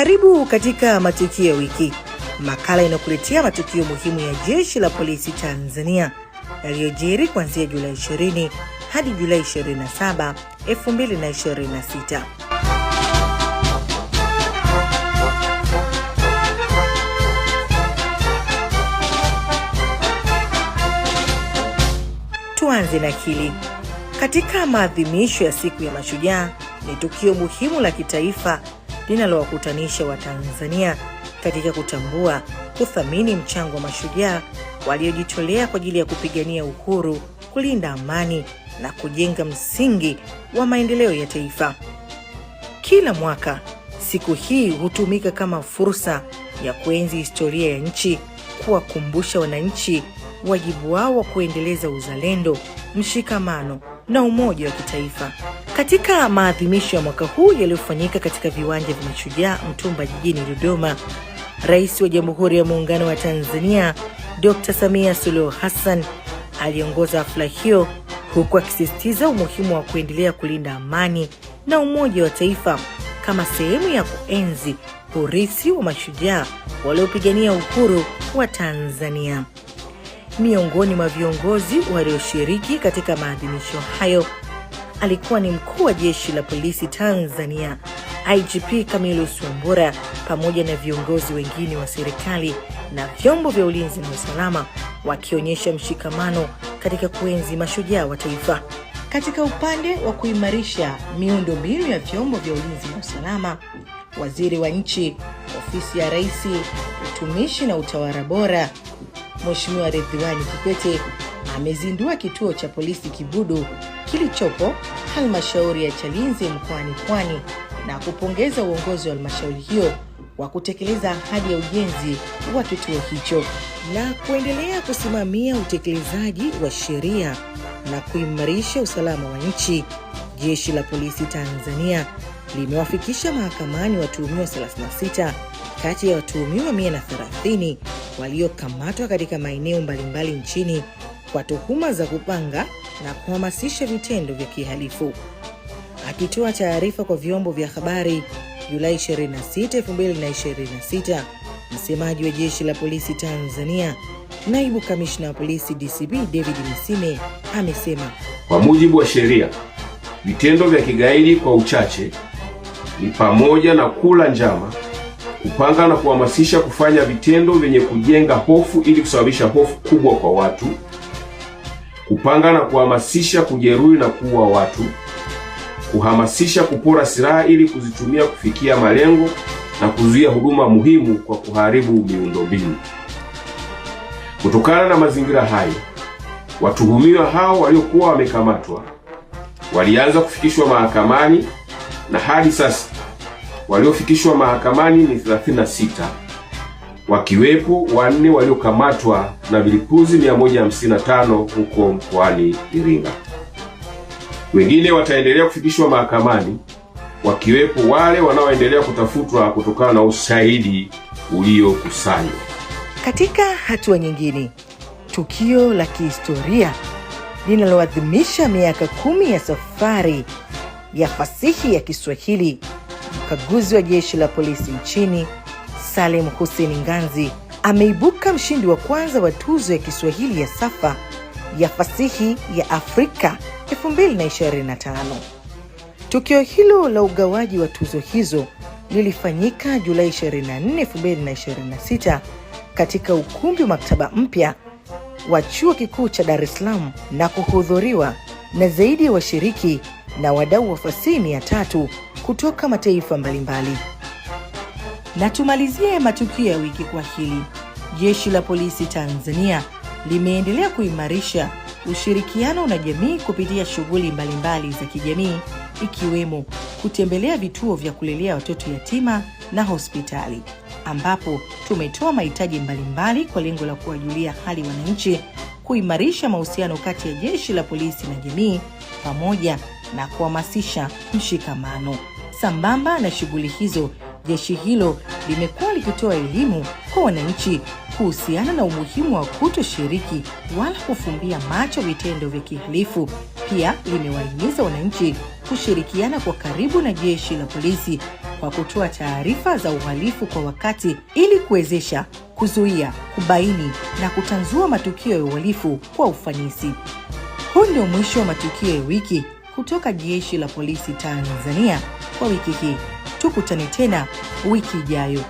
Karibu katika matukio ya wiki, makala inakuletea matukio muhimu ya Jeshi la Polisi Tanzania yaliyojiri kuanzia Julai 20 hadi Julai 27, 2026. Tuanze na hili. Katika maadhimisho ya Siku ya Mashujaa, ni tukio muhimu la kitaifa linalowakutanisha Watanzania katika kutambua, kuthamini mchango wa mashujaa waliojitolea kwa ajili ya kupigania uhuru, kulinda amani na kujenga msingi wa maendeleo ya taifa. Kila mwaka, siku hii hutumika kama fursa ya kuenzi historia ya nchi, kuwakumbusha wananchi wajibu wao wa kuendeleza uzalendo, mshikamano na umoja wa kitaifa. Katika maadhimisho ya mwaka huu yaliyofanyika katika viwanja vya Mashujaa Mtumba jijini Dodoma, Rais wa Jamhuri ya Muungano wa Tanzania Dr. Samia Suluhu Hassan aliongoza hafla hiyo, huku akisisitiza umuhimu wa kuendelea kulinda amani na umoja wa taifa kama sehemu ya kuenzi urithi wa mashujaa waliopigania uhuru wa Tanzania. Miongoni mwa viongozi walioshiriki katika maadhimisho hayo alikuwa ni Mkuu wa Jeshi la Polisi Tanzania IGP Camillus Wambura, pamoja na viongozi wengine wa serikali na vyombo vya ulinzi na usalama, wakionyesha mshikamano katika kuenzi mashujaa wa taifa. Katika upande wa kuimarisha miundombinu ya vyombo vya ulinzi na usalama, Waziri wa Nchi, Ofisi ya Rais, Utumishi na Utawala Bora, Mheshimiwa Ridhiwani Kikwete amezindua kituo cha polisi Kibudu kilichopo halmashauri ya Chalinze mkoani Pwani na kupongeza uongozi wa halmashauri hiyo wa kutekeleza ahadi ya ujenzi wa kituo hicho na kuendelea kusimamia utekelezaji wa sheria na kuimarisha usalama wa nchi. Jeshi la Polisi Tanzania limewafikisha mahakamani watuhumiwa 36 kati ya watuhumiwa 130 waliokamatwa katika maeneo mbalimbali nchini kwa tuhuma za kupanga na kuhamasisha vitendo vya kihalifu. Akitoa taarifa kwa vyombo vya habari Julai 26, 2026, msemaji wa Jeshi la Polisi Tanzania, Naibu Kamishna wa Polisi DCP David Misime amesema, kwa mujibu wa sheria, vitendo vya kigaidi kwa uchache ni pamoja na kula njama, kupanga na kuhamasisha kufanya vitendo vyenye kujenga hofu ili kusababisha hofu kubwa kwa watu, kupanga na kuhamasisha kujeruhi na kuua watu, kuhamasisha kupora silaha ili kuzitumia kufikia malengo na kuzuia huduma muhimu kwa kuharibu miundombinu. Kutokana na mazingira hayo, watuhumiwa hao waliokuwa wamekamatwa walianza kufikishwa mahakamani na hadi sasa waliofikishwa mahakamani ni 36, wakiwepo 4 waliokamatwa na vilipuzi 155 huko mkoani Iringa. Wengine wataendelea kufikishwa mahakamani, wakiwepo wale wanaoendelea kutafutwa kutokana na ushahidi uliokusanywa. Katika hatua nyingine, tukio la kihistoria linaloadhimisha miaka 10 ya safari ya fasihi ya Kiswahili, mkaguzi wa Jeshi la Polisi nchini Salim Hussein Nganzi ameibuka mshindi wa kwanza wa tuzo ya Kiswahili ya Safa ya Fasihi ya Afrika 2025. Tukio hilo la ugawaji wa tuzo hizo lilifanyika Julai 24, 2026 katika ukumbi wa maktaba mpya wa Chuo Kikuu cha Dar es Salaam na kuhudhuriwa na zaidi ya washiriki na wadau wa fasihi 300 kutoka mataifa mbalimbali. Na tumalizie matukio ya wiki kwa hili. Jeshi la Polisi Tanzania limeendelea kuimarisha ushirikiano na jamii kupitia shughuli mbalimbali za kijamii, ikiwemo kutembelea vituo vya kulelea watoto yatima na hospitali, ambapo tumetoa mahitaji mbalimbali kwa lengo la kuwajulia hali wananchi, kuimarisha mahusiano kati ya Jeshi la Polisi na jamii, pamoja na kuhamasisha mshikamano. Sambamba na shughuli hizo, jeshi hilo limekuwa likitoa elimu kwa wananchi kuhusiana na umuhimu wa kutoshiriki wala kufumbia macho vitendo vya kihalifu. Pia limewahimiza wananchi kushirikiana kwa karibu na Jeshi la Polisi kwa kutoa taarifa za uhalifu kwa wakati ili kuwezesha kuzuia, kubaini na kutanzua matukio ya uhalifu kwa ufanisi. Huu ndio mwisho wa matukio ya wiki kutoka Jeshi la Polisi Tanzania kwa wiki hii. Tukutane tena wiki ijayo.